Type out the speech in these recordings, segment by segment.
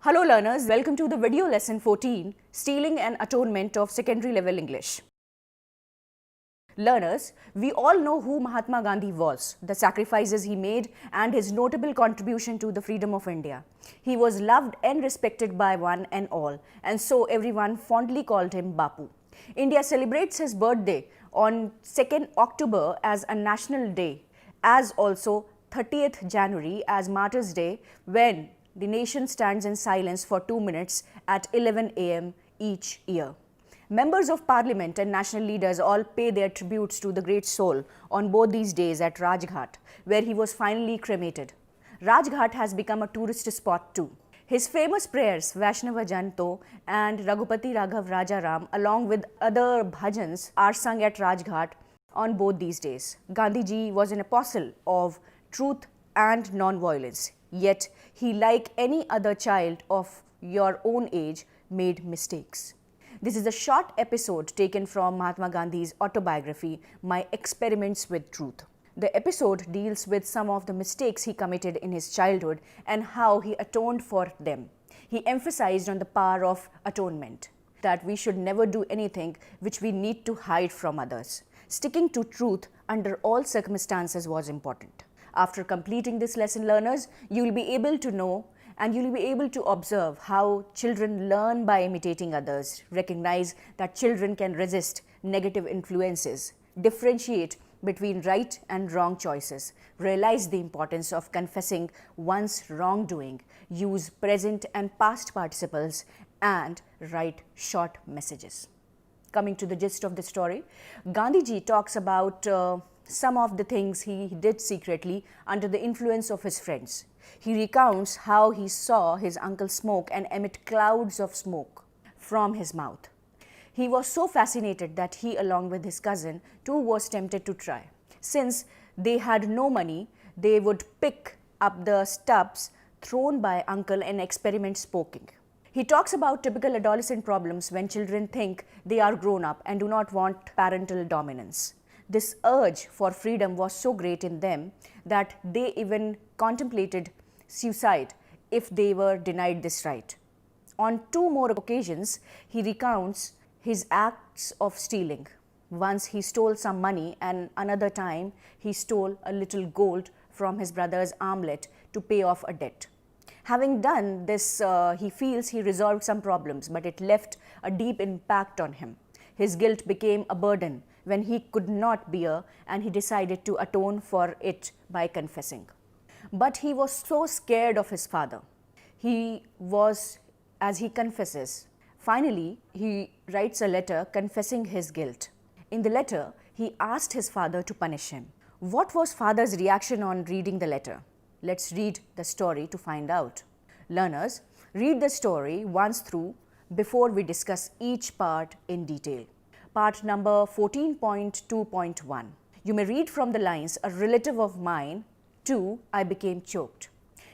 Hello learners, welcome to the video lesson 14, Stealing and Atonement of Secondary Level English. Learners, we all know who Mahatma Gandhi was, the sacrifices he made and his notable contribution to the freedom of India. He was loved and respected by one and all, and so everyone fondly called him Bapu. India celebrates his birthday on 2nd October as a national day, as also 30th January as Martyrs' Day, when the nation stands in silence for 2 minutes at 11 a.m. each year. Members of Parliament and national leaders all pay their tributes to the great soul on both these days at Rajghat, where he was finally cremated. Rajghat has become a tourist spot too. His famous prayers, Vaishnava Janto and Raghupati Raghav Rajaram, along with other bhajans, are sung at Rajghat on both these days. Gandhiji was an apostle of truth and non-violence. Yet, he, like any other child of your own age, made mistakes. This is a short episode taken from Mahatma Gandhi's autobiography, My Experiments with Truth. The episode deals with some of the mistakes he committed in his childhood and how he atoned for them. He emphasized on the power of atonement, that we should never do anything which we need to hide from others. Sticking to truth under all circumstances was important. After completing this lesson, learners, you will be able to know and you will be able to observe how children learn by imitating others, recognize that children can resist negative influences, differentiate between right and wrong choices, realize the importance of confessing one's wrongdoing, use present and past participles, and write short messages. Coming to the gist of the story, Gandhiji talks about some of the things he did secretly under the influence of his friends. He recounts how he saw his uncle smoke and emit clouds of smoke from his mouth. He was so fascinated that he, along with his cousin, too was tempted to try. Since they had no money, they would pick up the stubs thrown by uncle and experiment smoking. He talks about typical adolescent problems when children think they are grown up and do not want parental dominance. This urge for freedom was so great in them that they even contemplated suicide if they were denied this right. On 2 more occasions, he recounts his acts of stealing. Once he stole some money, and another time he stole a little gold from his brother's armlet to pay off a debt. Having done this, he feels he resolved some problems, but it left a deep impact on him. His guilt became a burden when he could not bear, and he decided to atone for it by confessing. But he was so scared of his father. He was, as he confesses, finally he writes a letter confessing his guilt. In the letter, he asked his father to punish him. What was father's reaction on reading the letter? Let's read the story to find out. Learners, read the story once through before we discuss each part in detail. Part number 14.2.1. You may read from the lines, a relative of mine, to I became choked.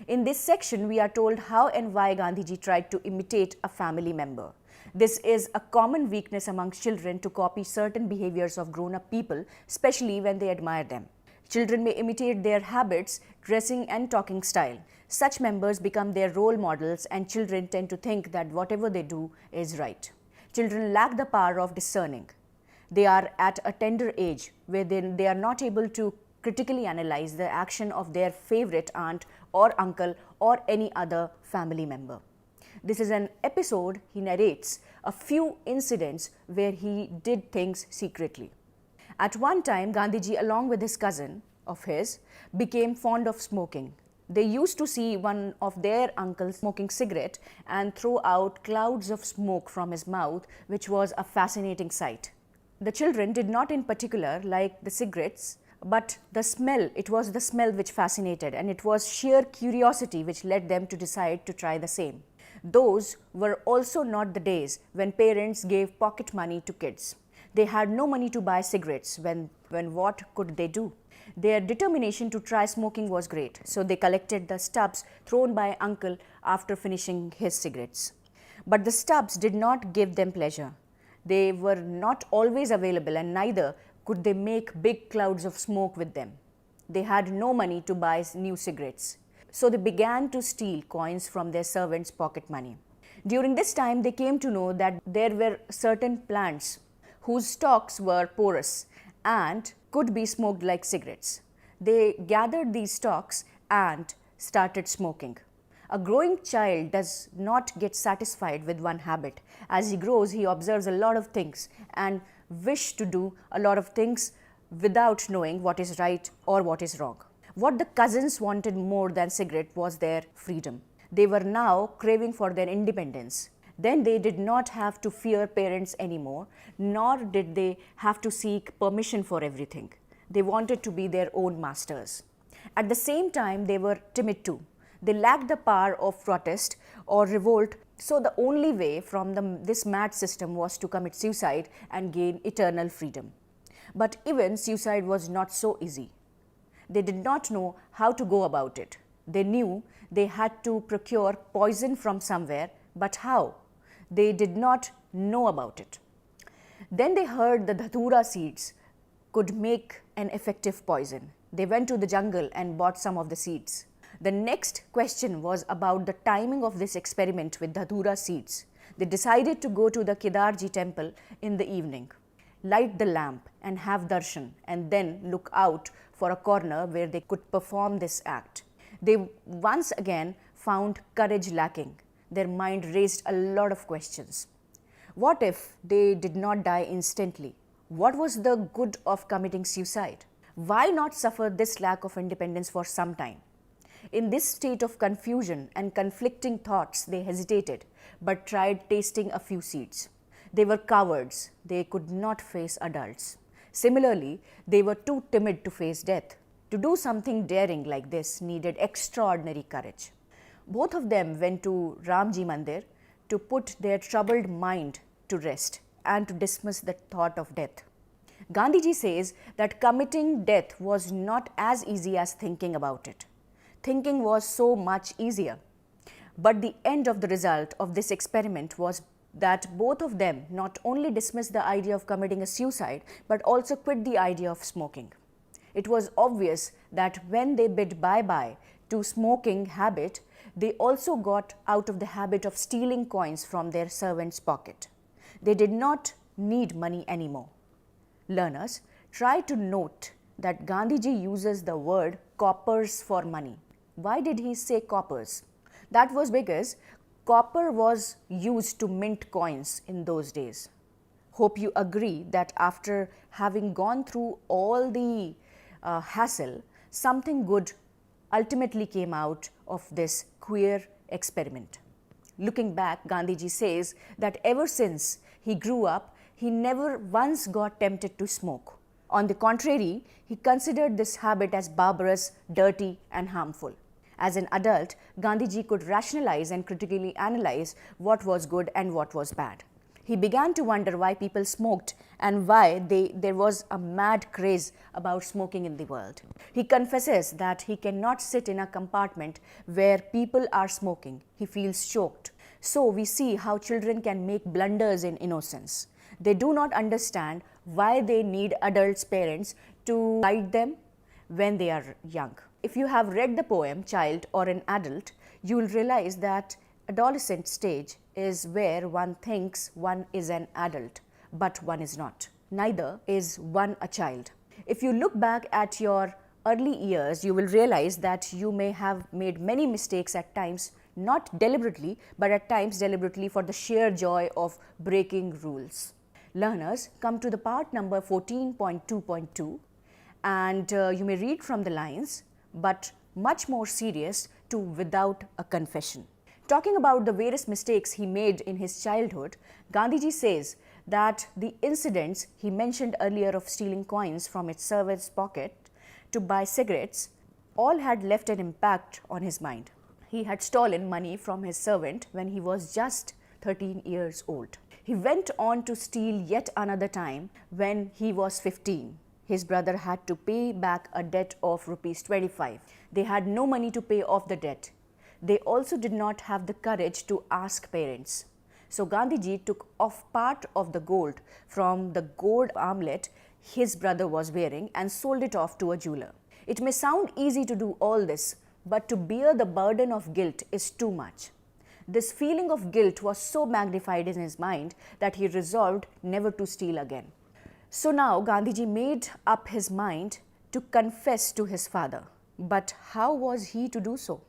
In this section, we are told how and why Gandhiji tried to imitate a family member. This is a common weakness amongst children to copy certain behaviors of grown-up people, especially when they admire them. Children may imitate their habits, dressing and talking style. Such members become their role models, and children tend to think that whatever they do is right. Children lack the power of discerning. They are at a tender age where they are not able to critically analyze the action of their favorite aunt or uncle or any other family member. This is an episode he narrates a few incidents where he did things secretly. At one time, Gandhiji, along with his cousin of his, became fond of smoking. They used to see one of their uncles smoking cigarette and throw out clouds of smoke from his mouth, which was a fascinating sight. The children did not in particular like the cigarettes, but the smell, it was the smell which fascinated, and it was sheer curiosity which led them to decide to try the same. Those were also not the days when parents gave pocket money to kids. They had no money to buy cigarettes. When what could they do? Their determination to try smoking was great, so they collected the stubs thrown by uncle after finishing his cigarettes. But the stubs did not give them pleasure. They were not always available, and neither could they make big clouds of smoke with them. They had no money to buy new cigarettes. So they began to steal coins from their servants' pocket money. During this time, they came to know that there were certain plants whose stalks were porous and could be smoked like cigarettes. They gathered these stalks and started smoking. A growing child does not get satisfied with one habit. As he grows, he observes a lot of things and wishes to do a lot of things without knowing what is right or what is wrong. What the cousins wanted more than cigarette was their freedom. They were now craving for their independence. Then they did not have to fear parents anymore, nor did they have to seek permission for everything. They wanted to be their own masters. At the same time, they were timid too. They lacked the power of protest or revolt, so the only way from this mad system was to commit suicide and gain eternal freedom. But even suicide was not so easy. They did not know how to go about it. They knew they had to procure poison from somewhere, but how? They did not know about it. Then they heard the dhatura seeds could make an effective poison. They went to the jungle and bought some of the seeds. The next question was about the timing of this experiment with dhatura seeds. They decided to go to the Kedarji temple in the evening, light the lamp and have darshan, and then look out for a corner where they could perform this act. They once again found courage lacking. Their mind raised a lot of questions. What if they did not die instantly? What was the good of committing suicide? Why not suffer this lack of independence for some time? In this state of confusion and conflicting thoughts, they hesitated but tried tasting a few seeds. They were cowards. They could not face adults. Similarly, they were too timid to face death. To do something daring like this needed extraordinary courage. Both of them went to Ramji Mandir to put their troubled mind to rest and to dismiss the thought of death. Gandhiji says that committing death was not as easy as thinking about it. Thinking was so much easier. But the end of the result of this experiment was that both of them not only dismissed the idea of committing a suicide, but also quit the idea of smoking. It was obvious that when they bid bye-bye to smoking habit, they also got out of the habit of stealing coins from their servant's pocket. They did not need money anymore. Learners, try to note that Gandhiji uses the word coppers for money. Why did he say coppers? That was because copper was used to mint coins in those days. Hope you agree that after having gone through all the hassle, something good ultimately came out of this queer experiment. Looking back, Gandhiji says that ever since he grew up, he never once got tempted to smoke. On the contrary, he considered this habit as barbarous, dirty and harmful. As an adult, Gandhiji could rationalize and critically analyze what was good and what was bad. He began to wonder why people smoked and why there was a mad craze about smoking in the world. He confesses that he cannot sit in a compartment where people are smoking. He feels choked. So we see how children can make blunders in innocence. They do not understand why they need adults' parents to guide them when they are young. If you have read the poem Child or an Adult, you will realize that adolescent stage is where one thinks one is an adult, but one is not. Neither is one a child. If you look back at your early years, you will realize that you may have made many mistakes at times, not deliberately, but at times deliberately for the sheer joy of breaking rules. Learners, come to the part number 14.2.2 and you may read from the lines, but much more serious to without a confession. Talking about the various mistakes he made in his childhood, Gandhiji says that the incidents he mentioned earlier of stealing coins from its servant's pocket to buy cigarettes all had left an impact on his mind. He had stolen money from his servant when he was just 13 years old. He went on to steal yet another time when he was 15. His brother had to pay back a debt of rupees 25. They had no money to pay off the debt. They also did not have the courage to ask parents. So Gandhiji took off part of the gold from the gold armlet his brother was wearing and sold it off to a jeweler. It may sound easy to do all this, but to bear the burden of guilt is too much. This feeling of guilt was so magnified in his mind that he resolved never to steal again. So now Gandhiji made up his mind to confess to his father. But how was he to do so?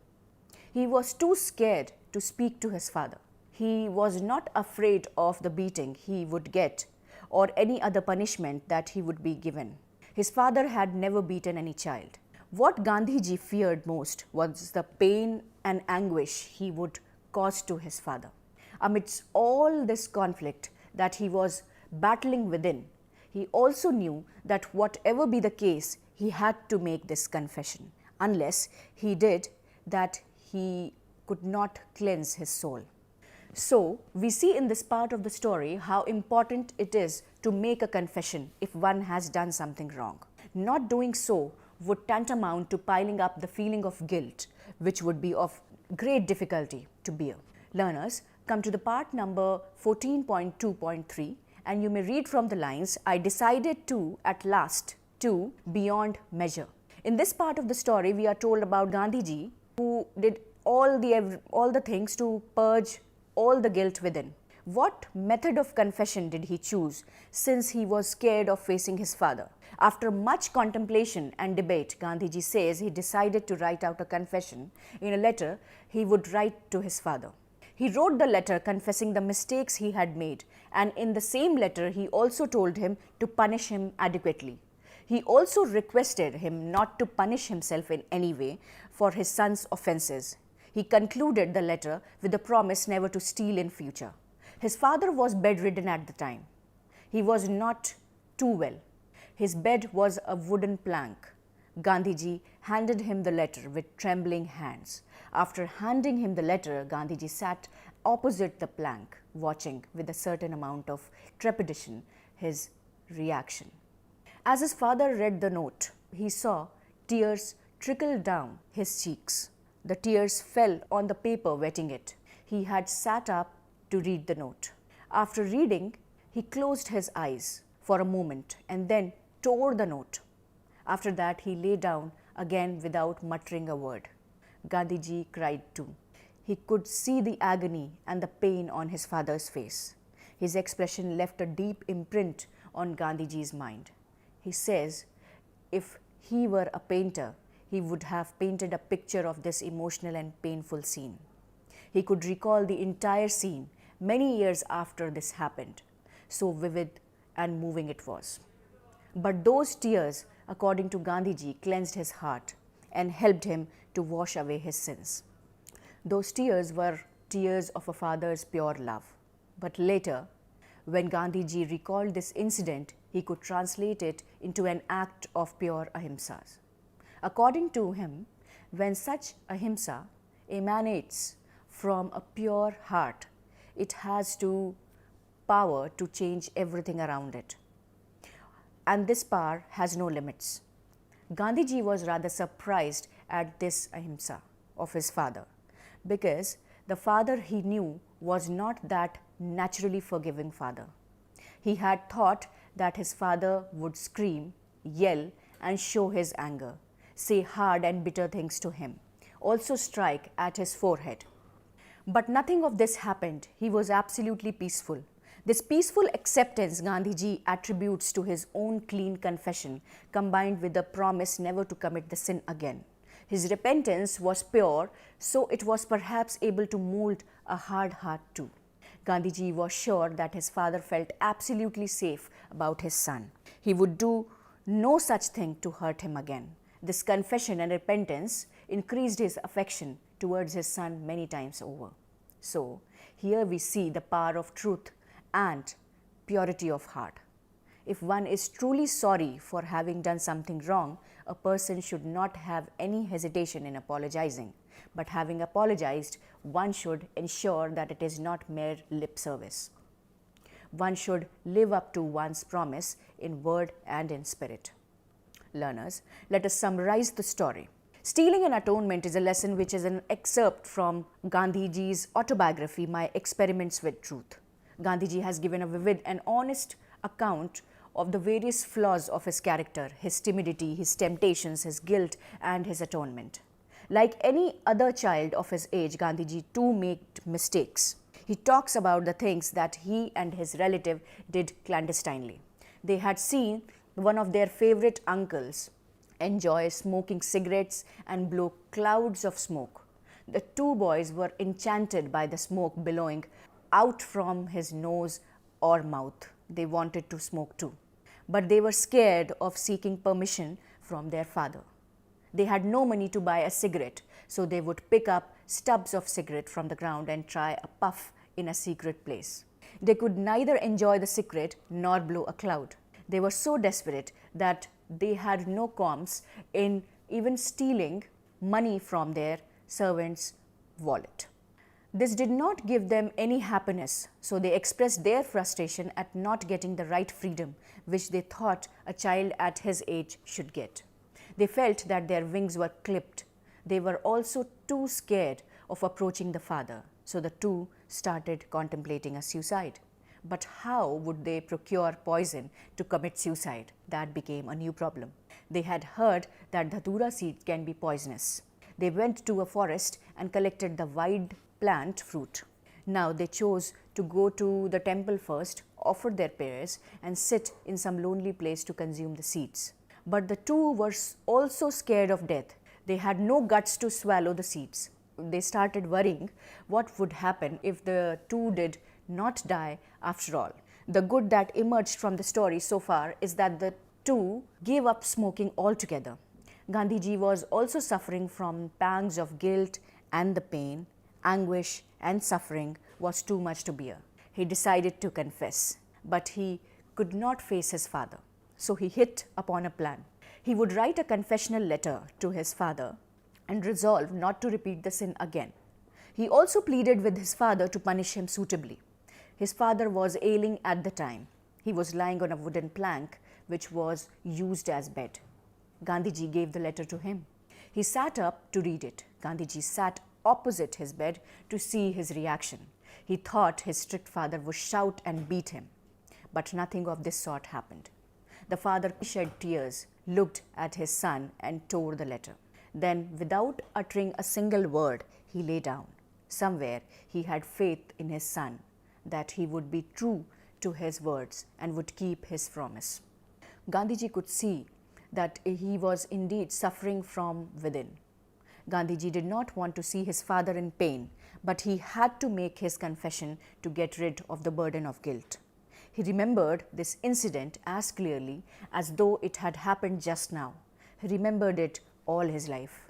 He was too scared to speak to his father. He was not afraid of the beating he would get or any other punishment that he would be given. His father had never beaten any child. What Gandhiji feared most was the pain and anguish he would cause to his father. Amidst all this conflict that he was battling within, he also knew that whatever be the case, he had to make this confession. Unless he did that, he could not cleanse his soul. So, we see in this part of the story how important it is to make a confession if one has done something wrong. Not doing so would tantamount to piling up the feeling of guilt, which would be of great difficulty to bear. Learners, come to the part number 14.2.3, and you may read from the lines, I decided to, at last, to, beyond measure. In this part of the story, we are told about Gandhiji, who did all the things to purge all the guilt within. What method of confession did he choose, since he was scared of facing his father? After much contemplation and debate, Gandhiji says he decided to write out a confession in a letter he would write to his father. He wrote the letter confessing the mistakes he had made, and in the same letter he also told him to punish him adequately. He also requested him not to punish himself in any way for his son's offences. He concluded the letter with the promise never to steal in future. His father was bedridden at the time. He was not too well. His bed was a wooden plank. Gandhiji handed him the letter with trembling hands. After handing him the letter, Gandhiji sat opposite the plank, watching with a certain amount of trepidation his reaction. As his father read the note, he saw tears trickle down his cheeks. The tears fell on the paper, wetting it. He had sat up to read the note. After reading, he closed his eyes for a moment and then tore the note. After that, he lay down again without muttering a word. Gandhiji cried too. He could see the agony and the pain on his father's face. His expression left a deep imprint on Gandhiji's mind. He says, if he were a painter, he would have painted a picture of this emotional and painful scene. He could recall the entire scene many years after this happened. So vivid and moving it was. But those tears, according to Gandhiji, cleansed his heart and helped him to wash away his sins. Those tears were tears of a father's pure love. But later, when Gandhiji recalled this incident, he could translate it into an act of pure ahimsa. According to him, when such ahimsa emanates from a pure heart, it has power to change everything around it. And this power has no limits. Gandhiji was rather surprised at this ahimsa of his father, because the father he knew was not that naturally forgiving father. He had thought that his father would scream, yell, and show his anger, say hard and bitter things to him, also strike at his forehead. But nothing of this happened. He was absolutely peaceful. This peaceful acceptance Gandhiji attributes to his own clean confession, combined with the promise never to commit the sin again. His repentance was pure, so it was perhaps able to mold a hard heart too. Gandhiji was sure that his father felt absolutely safe about his son. He would do no such thing to hurt him again. This confession and repentance increased his affection towards his son many times over. So, here we see the power of truth and purity of heart. If one is truly sorry for having done something wrong, a person should not have any hesitation in apologizing. But having apologized, one should ensure that it is not mere lip service. One should live up to one's promise in word and in spirit. Learners, let us summarize the story. Stealing and Atonement is a lesson which is an excerpt from Gandhiji's autobiography, My Experiments with Truth. Gandhiji has given a vivid and honest account of the various flaws of his character, his timidity, his temptations, his guilt, and his atonement. Like any other child of his age, Gandhiji too made mistakes. He talks about the things that he and his relative did clandestinely. They had seen one of their favorite uncles enjoy smoking cigarettes and blow clouds of smoke. The two boys were enchanted by the smoke billowing out from his nose or mouth. They wanted to smoke too, but they were scared of seeking permission from their father. They had no money to buy a cigarette, so they would pick up stubs of cigarette from the ground and try a puff in a secret place. They could neither enjoy the cigarette nor blow a cloud. They were so desperate that they had no qualms in even stealing money from their servant's wallet. This did not give them any happiness, so they expressed their frustration at not getting the right freedom which they thought a child at his age should get. They felt that their wings were clipped. They were also too scared of approaching the father, so the two started contemplating a suicide. But how would they procure poison to commit suicide? That became a new problem. They had heard that dhatura seed can be poisonous. They went to a forest and collected the wild plant fruit. Now they chose to go to the temple first, offer their prayers, and sit in some lonely place to consume the seeds. But the two were also scared of death. They had no guts to swallow the seeds. They started worrying what would happen if the two did not die after all. The good that emerged from the story so far is that the two gave up smoking altogether. Gandhiji was also suffering from pangs of guilt, and the pain, anguish and suffering was too much to bear. He decided to confess, but he could not face his father. So he hit upon a plan. He would write a confessional letter to his father and resolve not to repeat the sin again. He also pleaded with his father to punish him suitably. His father was ailing at the time. He was lying on a wooden plank which was used as bed. Gandhiji gave the letter to him. He sat up to read it. Gandhiji sat opposite his bed to see his reaction. He thought his strict father would shout and beat him, but nothing of this sort happened. The father shed tears, looked at his son and tore the letter. Then, without uttering a single word, he lay down. Somewhere he had faith in his son that he would be true to his words and would keep his promise. Gandhiji could see that he was indeed suffering from within. Gandhiji did not want to see his father in pain, but he had to make his confession to get rid of the burden of guilt. He remembered this incident as clearly as though it had happened just now. He remembered it all his life.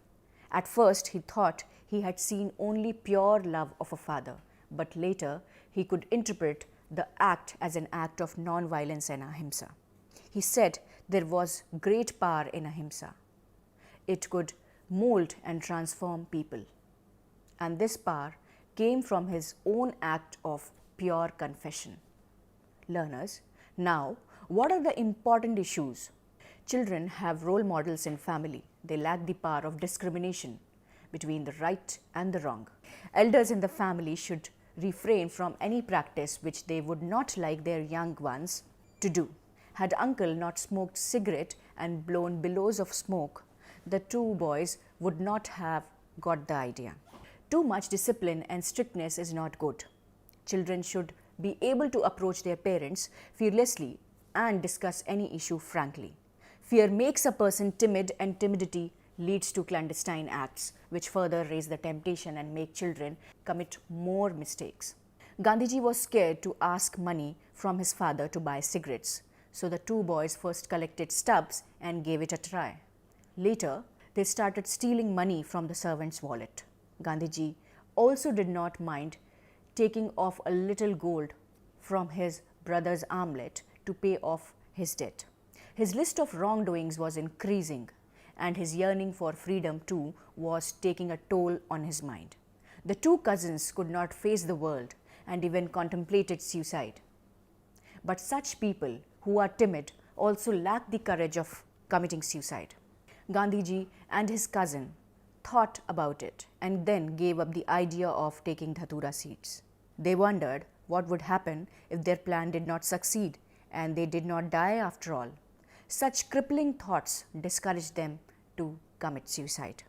At first, he thought he had seen only pure love of a father, but later he could interpret the act as an act of non-violence and ahimsa. He said there was great power in ahimsa. It could mold and transform people. And this power came from his own act of pure confession. Learners, now what are the important issues? Children have role models in family. They lack the power of discrimination between the right and the wrong. Elders in the family should refrain from any practice which they would not like their young ones to do. Had uncle not smoked cigarette and blown billows of smoke, the two boys would not have got the idea. Too much discipline and strictness is not good. Children should be able to approach their parents fearlessly and discuss any issue frankly. Fear makes a person timid, and timidity leads to clandestine acts which further raise the temptation and make children commit more mistakes. Gandhiji was scared to ask money from his father to buy cigarettes, so the two boys first collected stubs and gave it a try. Later, they started stealing money from the servant's wallet. Gandhiji also did not mind taking off a little gold from his brother's armlet to pay off his debt. His list of wrongdoings was increasing, and his yearning for freedom too was taking a toll on his mind. The two cousins could not face the world and even contemplated suicide. But such people who are timid also lack the courage of committing suicide. Gandhiji and his cousin thought about it and then gave up the idea of taking dhatura seeds. They wondered what would happen if their plan did not succeed and they did not die after all. Such crippling thoughts discouraged them to commit suicide.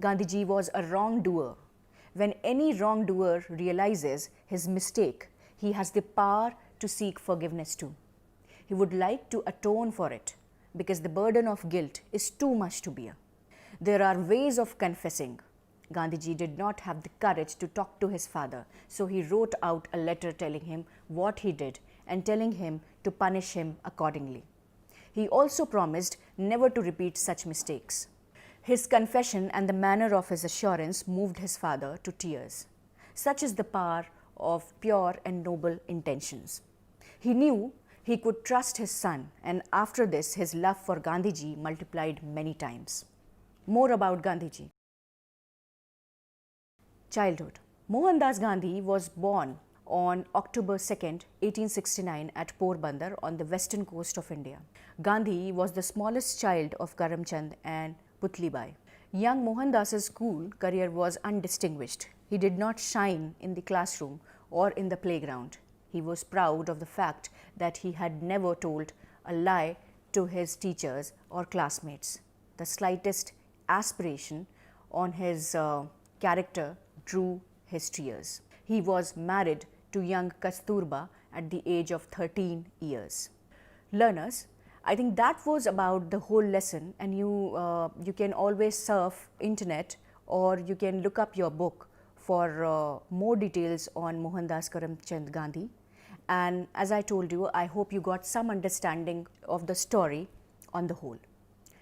Gandhiji was a wrongdoer. When any wrongdoer realizes his mistake, he has the power to seek forgiveness too. He would like to atone for it because the burden of guilt is too much to bear. There are ways of confessing. Gandhiji did not have the courage to talk to his father, so he wrote out a letter telling him what he did and telling him to punish him accordingly. He also promised never to repeat such mistakes. His confession and the manner of his assurance moved his father to tears. Such is the power of pure and noble intentions. He knew he could trust his son, and after this, his love for Gandhiji multiplied many times. More about Gandhiji. Childhood. Mohandas Gandhi was born on October 2nd, 1869 at Porbandar on the western coast of India. Gandhi was the smallest child of Karamchand and Putlibai. Young Mohandas's school career was undistinguished. He did not shine in the classroom or in the playground. He was proud of the fact that he had never told a lie to his teachers or classmates. The slightest aspiration on his character drew his tears. He was married to young Kasturba at the age of 13 years. Learners, I think that was about the whole lesson, and you can always surf internet or you can look up your book for more details on Mohandas Karamchand Gandhi. And as I told you, I hope you got some understanding of the story on the whole.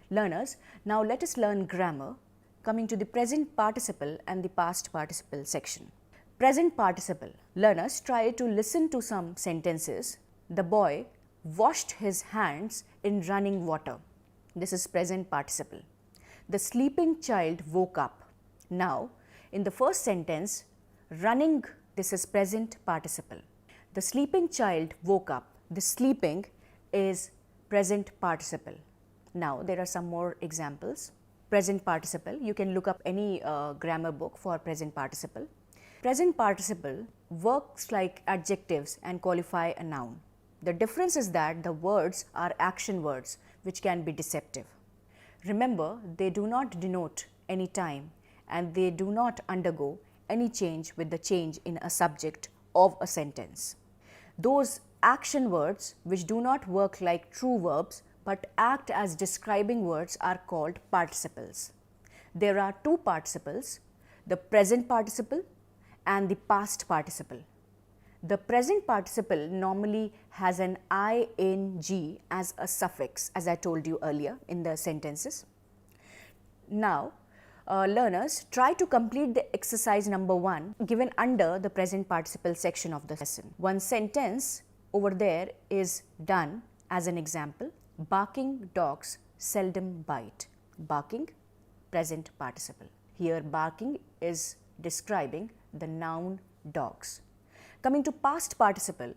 Learners, now let us learn grammar, coming to the present participle and the past participle section. Present participle. Learners, try to listen to some sentences. The boy washed his hands in running water. This is present participle. The sleeping child woke up. Now, in the first sentence, running, this is present participle. The sleeping child woke up. The sleeping is present participle. Now, there are some more examples. Present participle, you can look up any grammar book for present participle. Present participle works like adjectives and qualify a noun. The difference is that the words are action words which can be deceptive. Remember, they do not denote any time and they do not undergo any change with the change in a subject of a sentence. Those action words which do not work like true verbs but act as describing words are called participles. There are two participles, the present participle and the past participle. The present participle normally has an ing as a suffix, as I told you earlier in the sentences. Now, learners, try to complete the exercise number 1 given under the present participle section of the lesson. One sentence over there is done as an example. Barking dogs seldom bite. Barking, present participle. Here barking is describing the noun dogs. Coming to past participle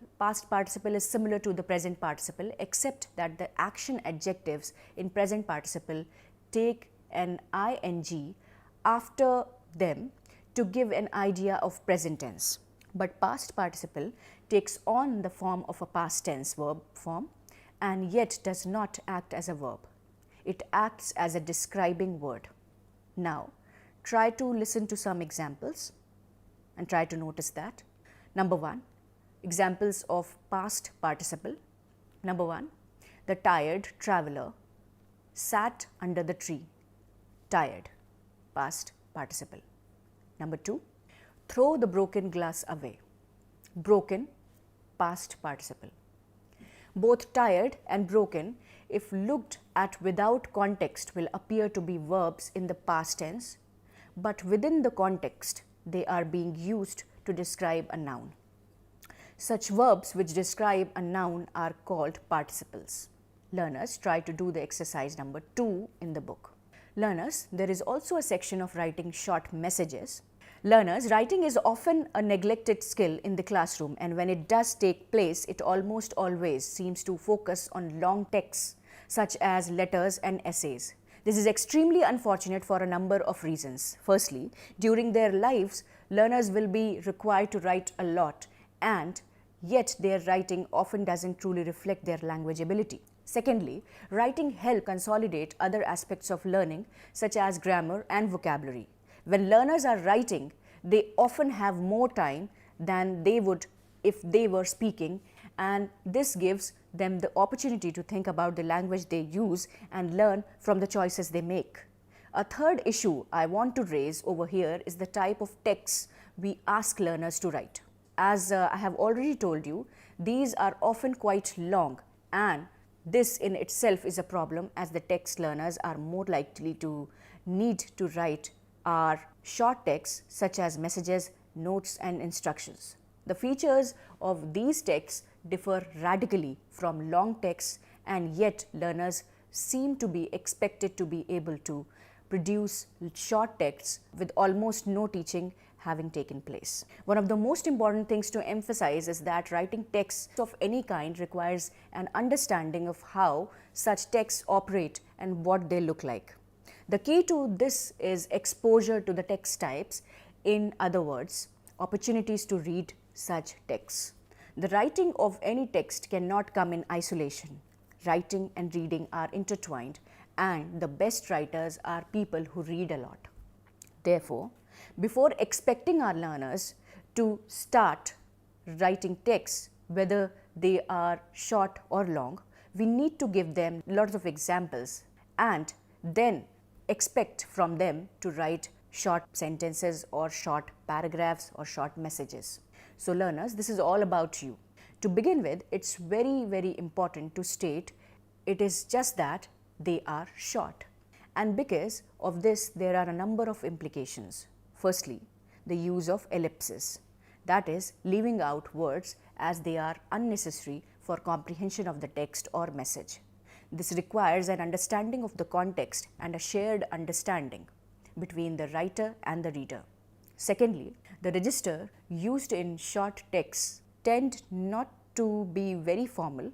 is similar to the present participle except that the action adjectives in present participle take an ing after them to give an idea of present tense. But past participle takes on the form of a past tense verb form and yet does not act as a verb. It acts as a describing word. Now, try to listen to some examples and try to notice that. Number 1, examples of past participle. Number 1, the tired traveler sat under the tree. Tired, past participle. Number 2, throw the broken glass away. Broken, past participle. Both tired and broken, if looked at without context, will appear to be verbs in the past tense, but within the context, they are being used to describe a noun. Such verbs which describe a noun are called participles. Learners, try to do the exercise number 2 in the book. Learners, there is also a section of writing short messages. Learners, writing is often a neglected skill in the classroom, and when it does take place, it almost always seems to focus on long texts such as letters and essays. This is extremely unfortunate for a number of reasons. Firstly, during their lives, learners will be required to write a lot, and yet their writing often doesn't truly reflect their language ability. Secondly, writing helps consolidate other aspects of learning such as grammar and vocabulary. When learners are writing, they often have more time than they would if they were speaking, and this gives them the opportunity to think about the language they use and learn from the choices they make. A third issue I want to raise over here is the type of texts we ask learners to write. As I have already told you, these are often quite long, and this in itself is a problem as the text learners are more likely to need to write are short texts such as messages, notes and instructions. The features of these texts differ radically from long texts, and yet learners seem to be expected to be able to produce short texts with almost no teaching having taken place. One of the most important things to emphasize is that writing texts of any kind requires an understanding of how such texts operate and what they look like. The key to this is exposure to the text types, in other words, opportunities to read such texts. The writing of any text cannot come in isolation. Writing and reading are intertwined, and the best writers are people who read a lot. Therefore, before expecting our learners to start writing texts, whether they are short or long, we need to give them lots of examples and then expect from them to write short sentences or short paragraphs or short messages. So learners, this is all about you. To begin with, it's very important to state it is just that they are short. And because of this, there are a number of implications. Firstly, the use of ellipses, that is, leaving out words as they are unnecessary for comprehension of the text or message. This requires an understanding of the context and a shared understanding between the writer and the reader. Secondly, the register used in short texts tend not to be very formal.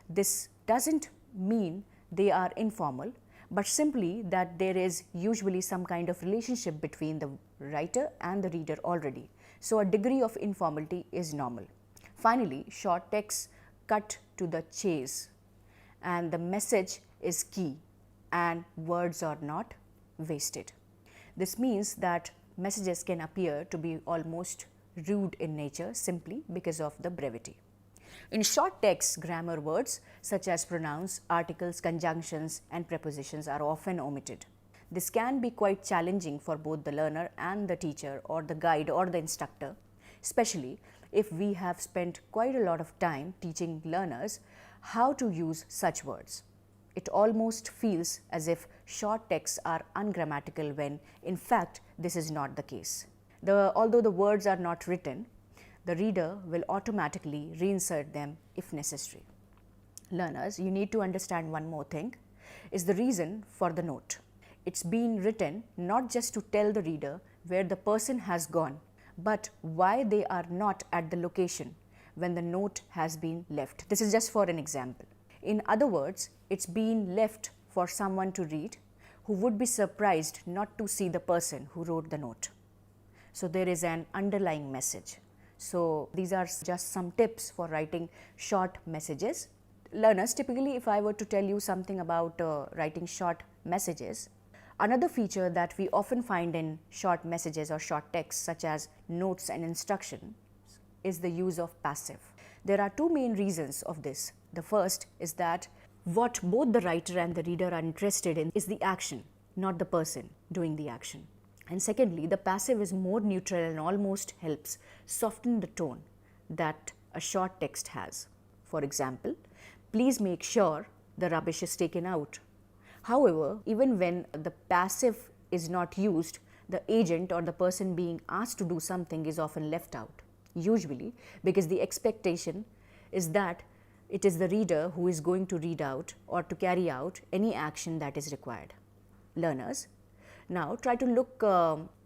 This doesn't mean they are informal, but simply that there is usually some kind of relationship between the writer and the reader already. So a degree of informality is normal. Finally, short texts cut to the chase, and the message is key and words are not wasted. This means that messages can appear to be almost rude in nature simply because of the brevity. In short texts, grammar words such as pronouns, articles, conjunctions and prepositions are often omitted. This can be quite challenging for both the learner and the teacher or the guide or the instructor, especially if we have spent quite a lot of time teaching learners how to use such words. It almost feels as if short texts are ungrammatical when in fact this is not the case. Although the words are not written, the reader will automatically reinsert them if necessary. Learners, you need to understand one more thing, is the reason for the note. It's been written not just to tell the reader where the person has gone, but why they are not at the location when the note has been left. This is just for an example. In other words, it's been left for someone to read who would be surprised not to see the person who wrote the note. So there is an underlying message. So these are just some tips for writing short messages. Learners, typically if I were to tell you something about writing short messages, another feature that we often find in short messages or short texts such as notes and instruction is the use of passive. There are two main reasons of this. The first is that what both the writer and the reader are interested in is the action, not the person doing the action. And secondly, the passive is more neutral and almost helps soften the tone that a short text has. For example, please make sure the rubbish is taken out. However, even when the passive is not used, the agent or the person being asked to do something is often left out, usually because the expectation is that it is the reader who is going to read out or to carry out any action that is required. Learners, now try to look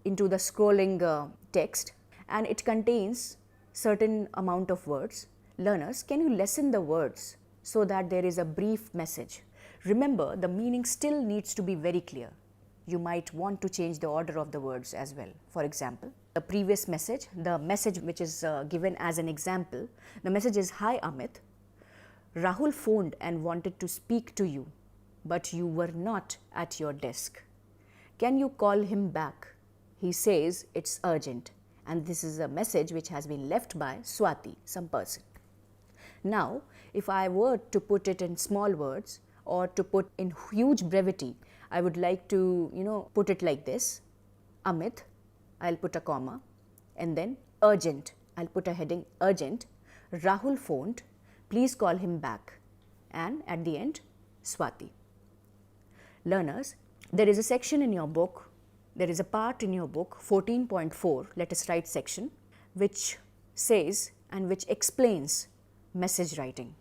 into the scrolling text, and it contains certain amount of words. Learners, can you lessen the words so that there is a brief message? Remember, the meaning still needs to be very clear. You might want to change the order of the words as well. For example, the previous message, the message which is given as an example, the message is, "Hi Amit, Rahul phoned and wanted to speak to you, but you were not at your desk. Can you call him back? He says it's urgent. And this is a message which has been left by Swati, some person. Now, if I were to put it in small words or to put in huge brevity, I would like to, put it like this. Amit, I'll put a comma, and then urgent, I'll put a heading urgent. Rahul phoned, please call him back. And at the end, Swati. Learners, there is a section in your book, there is a part in your book, 14.4, let us write section, which says and which explains message writing.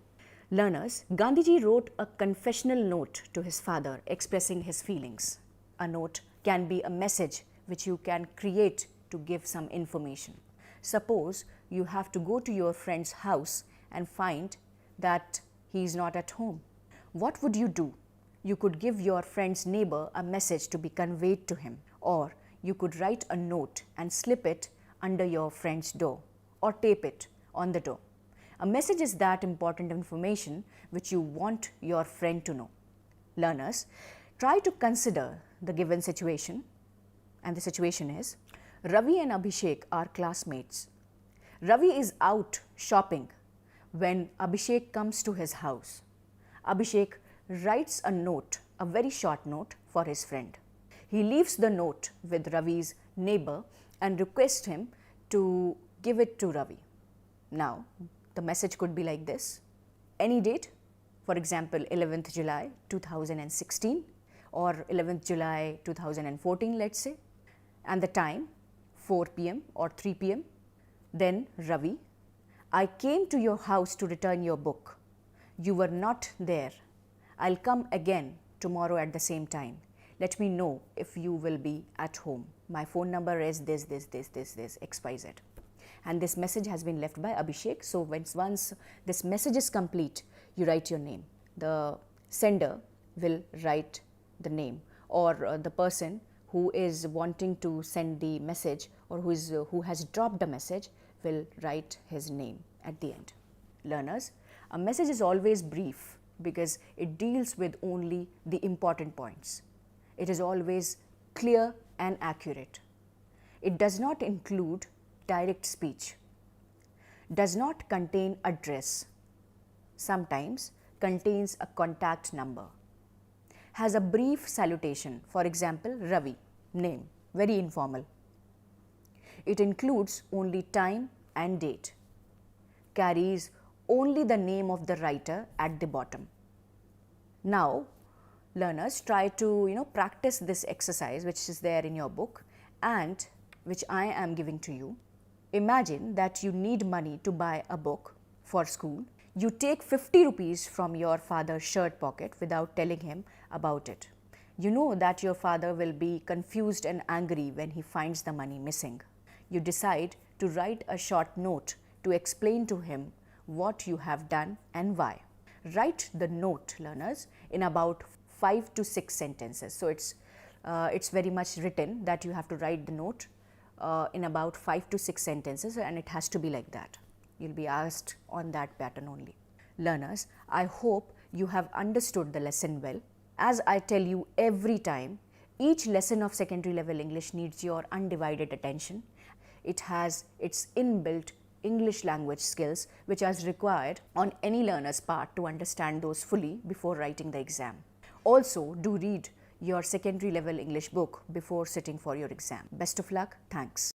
Learners, Gandhiji wrote a confessional note to his father expressing his feelings. A note can be a message which you can create to give some information. Suppose you have to go to your friend's house and find that he is not at home. What would you do? You could give your friend's neighbor a message to be conveyed to him, or you could write a note and slip it under your friend's door or tape it on the door. A message is that important information which you want your friend to know. Learners, try to consider the given situation, and the situation is Ravi and Abhishek are classmates. Ravi is out shopping when Abhishek comes to his house. Abhishek writes a note, a very short note for his friend. He leaves the note with Ravi's neighbor and requests him to give it to Ravi. Now, the message could be like this. Any date, for example, 11th July 2016 or 11th July 2014, let's say, and the time 4 p.m. or 3 p.m. Then Ravi, I came to your house to return your book. You were not there. I'll come again tomorrow at the same time. Let me know if you will be at home. My phone number is this, XYZ. And this message has been left by Abhishek. So once this message is complete, you write your name. The sender will write the name, or the person who is wanting to send the message or who has dropped the message will write his name at the end. Learners, a message is always brief because it deals with only the important points. It is always clear and accurate. It does not include direct speech, does not contain address, sometimes contains a contact number, has a brief salutation, for example, Ravi, name, very informal. It includes only time and date, carries only the name of the writer at the bottom. Now, learners, try to practice this exercise which is there in your book and which I am giving to you. Imagine that you need money to buy a book for school. You take 50 rupees from your father's shirt pocket without telling him about it. You know that your father will be confused and angry when he finds the money missing. You decide to write a short note to explain to him what you have done and why. Write the note, learners, in about 5 to 6 sentences. So it's very much written that you have to write the note in about 5 to 6 sentences, and it has to be like that. You'll be asked on that pattern only. Learners, I hope you have understood the lesson well. As I tell you every time, each lesson of secondary level English needs your undivided attention. It has its inbuilt English language skills which are required on any learner's part to understand those fully before writing the exam. Also, do read your secondary level English book before sitting for your exam. Best of luck. Thanks.